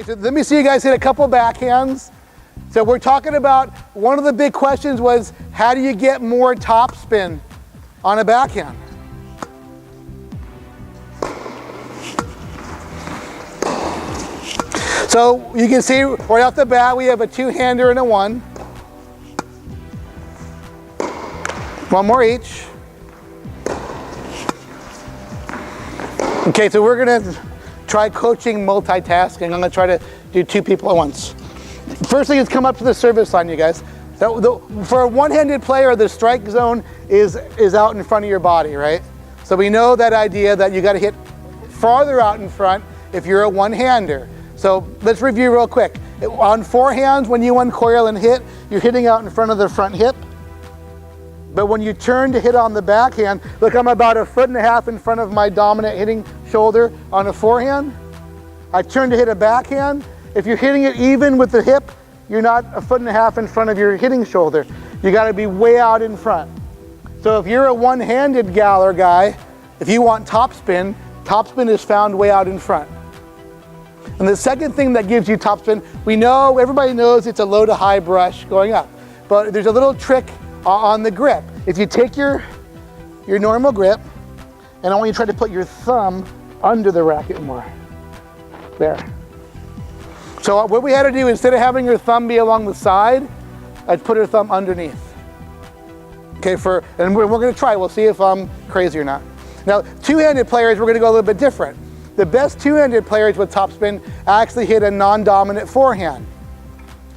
So let me see you guys hit a couple backhands. So we're talking about, one of the big questions was, how do you get more topspin on a backhand? So you can see right off the bat, we have a two-hander and a one. One more each. Okay, so we're gonna try coaching multitasking. I'm gonna try to do two people at once. First thing is come up to the service line, you guys. For a one-handed player, the strike zone is out in front of your body, right? So we know that idea that you gotta hit farther out in front if you're a one-hander. So let's review real quick. On forehands, when you uncoil and hit, you're hitting out in front of the front hip. But when you turn to hit on the backhand, look, I'm about 1.5 feet in front of my dominant hitting shoulder on a forehand. I turn to hit a backhand. If you're hitting it even with the hip, you're not 1.5 feet in front of your hitting shoulder. You gotta be way out in front. So if you're a one-handed gal or guy, if you want topspin, topspin is found way out in front. And the second thing that gives you topspin, we know, everybody knows it's a low to high brush going up. But there's a little trick on the grip. If you take your normal grip, and I want you to try to put your thumb under the racket more. There. So what we had to do, instead of having your thumb be along the side, I'd put her thumb underneath. Okay, and we're gonna try, we'll see if I'm crazy or not. Now, two-handed players, we're gonna go a little bit different. The best two-handed players with topspin actually hit a non-dominant forehand.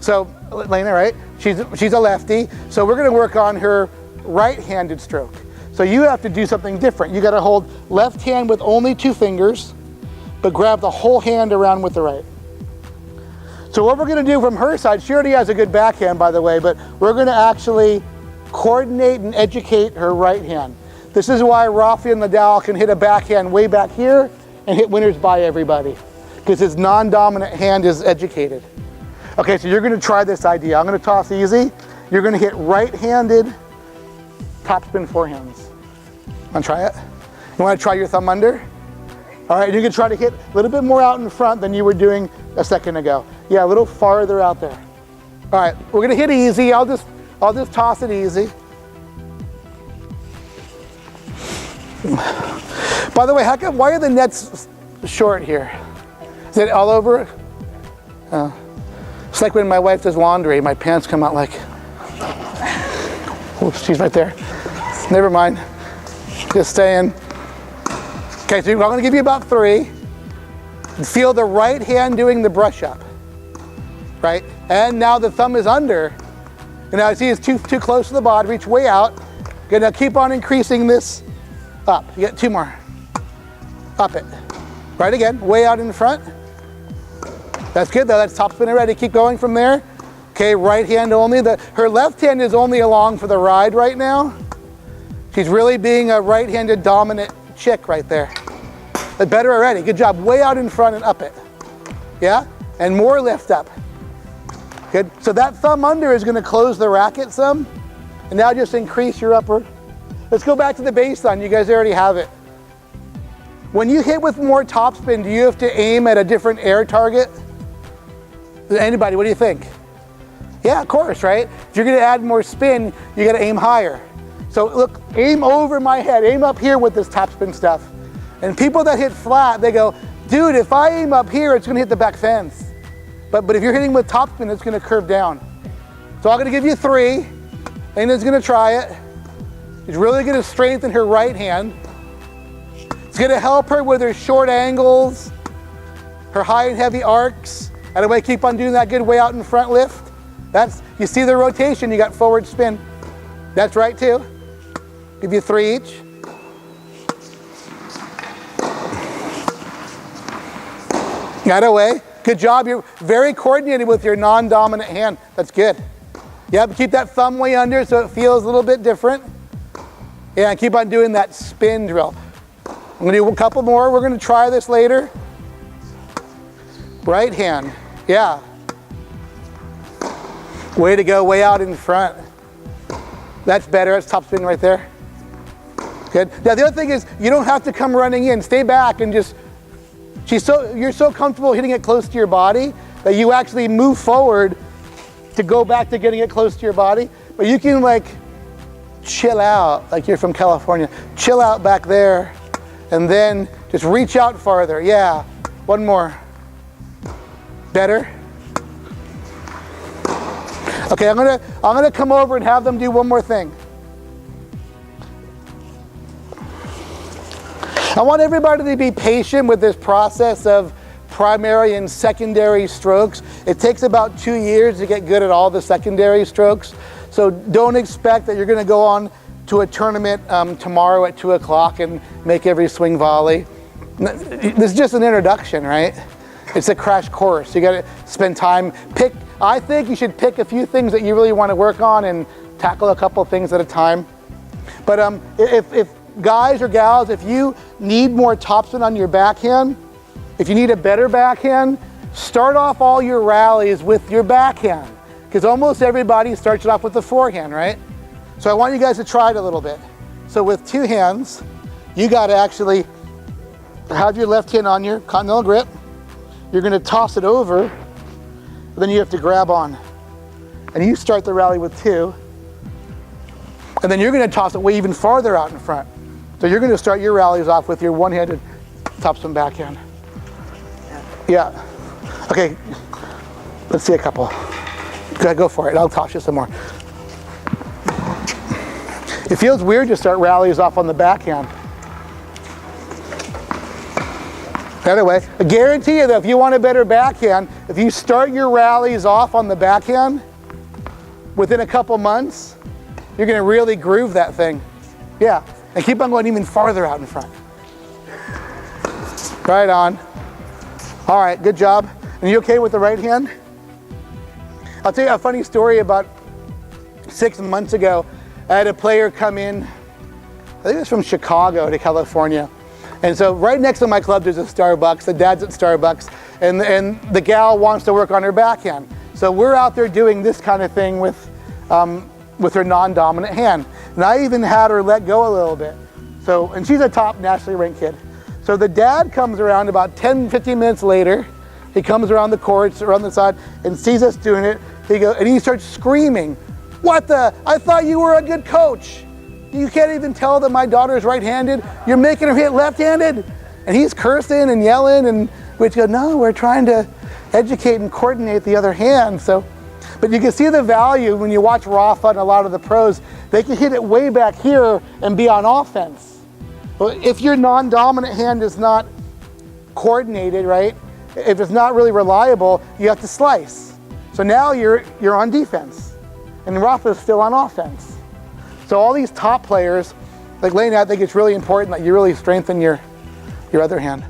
So, Lena, right? She's a lefty, so we're gonna work on her right-handed stroke. So you have to do something different. You gotta hold left hand with only 2 fingers, but grab the whole hand around with the right. So what we're gonna do from her side, she already has a good backhand, by the way, but we're gonna actually coordinate and educate her right hand. This is why Rafi and Nadal can hit a backhand way back here and hit winners by everybody, because his non-dominant hand is educated. Okay, so you're gonna try this idea. I'm gonna toss easy. You're gonna hit right-handed topspin forehands. Wanna try it? You wanna try your thumb under? All right, you can try to hit a little bit more out in front than you were doing a second ago. Yeah, a little farther out there. All right, we're gonna hit easy. I'll just toss it easy. By the way, why are the nets short here? Is it all over? It's like when my wife does laundry, my pants come out like, oops, she's right there. Never mind, just staying. Okay, so I'm gonna give you about 3. Feel the right hand doing the brush up, right? And now the thumb is under. And now I see it's too close to the body, reach way out. Gonna keep on increasing this up. You get 2 more. Up it. Right again, way out in front. That's good though, that's topspin already. Keep going from there. Okay, right hand only. Her left hand is only along for the ride right now. She's really being a right-handed dominant chick right there. That's better already, good job. Way out in front and up it. Yeah, and more lift up. Good, so that thumb under is gonna close the racket some, and now just increase your upper. Let's go back to the baseline, you guys already have it. When you hit with more topspin, do you have to aim at a different air target? Anybody, what do you think? Yeah, of course, right? If you're gonna add more spin, you gotta aim higher. So look, aim over my head, aim up here with this topspin stuff. And people that hit flat, they go, dude, if I aim up here, it's gonna hit the back fence. But if you're hitting with topspin, it's gonna curve down. So I'm gonna give you 3. Lena's gonna try it. She's really gonna strengthen her right hand. It's gonna help her with her short angles, her high and heavy arcs. And way, keep on doing that good way out in front lift. You see the rotation, you got forward spin. That's right too. Give you 3 each. That away. Good job, you're very coordinated with your non-dominant hand. That's good. Yeah, but keep that thumb way under so it feels a little bit different. Yeah, and keep on doing that spin drill. I'm gonna do a couple more. We're gonna try this later. Right hand, yeah. Way to go, way out in front. That's better, that's topspin right there. Good. Now the other thing is, you don't have to come running in. Stay back and just you're so comfortable hitting it close to your body that you actually move forward to go back to getting it close to your body. But you can like chill out, like you're from California. Chill out back there, and then just reach out farther. Yeah, one more. Better? Okay, I'm gonna come over and have them do one more thing. I want everybody to be patient with this process of primary and secondary strokes. It takes about 2 years to get good at all the secondary strokes. So don't expect that you're gonna go on to a tournament tomorrow at 2 o'clock and make every swing volley. This is just an introduction, right? It's a crash course. You gotta spend time, I think you should pick a few things that you really wanna work on and tackle a couple things at a time. But if guys or gals, if you need more topspin on your backhand, if you need a better backhand, start off all your rallies with your backhand, because almost everybody starts it off with the forehand, right? So I want you guys to try it a little bit. So with 2 hands, you got to actually have your left hand on your continental grip. You're going to toss it over, then you have to grab on. And you start the rally with 2, and then you're going to toss it way even farther out in front. So you're going to start your rallies off with your one-handed topspin backhand. Yeah. Okay. Let's see a couple. Go for it. I'll toss you some more. It feels weird to start rallies off on the backhand. Anyway, I guarantee you that if you want a better backhand, if you start your rallies off on the backhand, within a couple months, you're going to really groove that thing. Yeah. And keep on going even farther out in front. Right on. All right, good job. And you okay with the right hand? I'll tell you a funny story. About 6 months ago, I had a player come in, I think it was from Chicago to California. And so right next to my club, there's a Starbucks. The dad's at Starbucks, and the gal wants to work on her backhand. So we're out there doing this kind of thing with her non-dominant hand. And I even had her let go a little bit. So, and she's a top nationally ranked kid. So the dad comes around about 10, 15 minutes later. He comes around the courts, around the side, and sees us doing it. And he starts screaming, "What the? I thought you were a good coach. You can't even tell that my daughter's right-handed. You're making her hit left-handed?" And he's cursing and yelling, and we go, "No, we're trying to educate and coordinate the other hand." So, but you can see the value when you watch Rafa and a lot of the pros. They can hit it way back here and be on offense. Well, if your non-dominant hand is not coordinated, right? If it's not really reliable, you have to slice. So now you're on defense, and Rafa's still on offense. So all these top players, like Lane, I think it's really important that you really strengthen your other hand.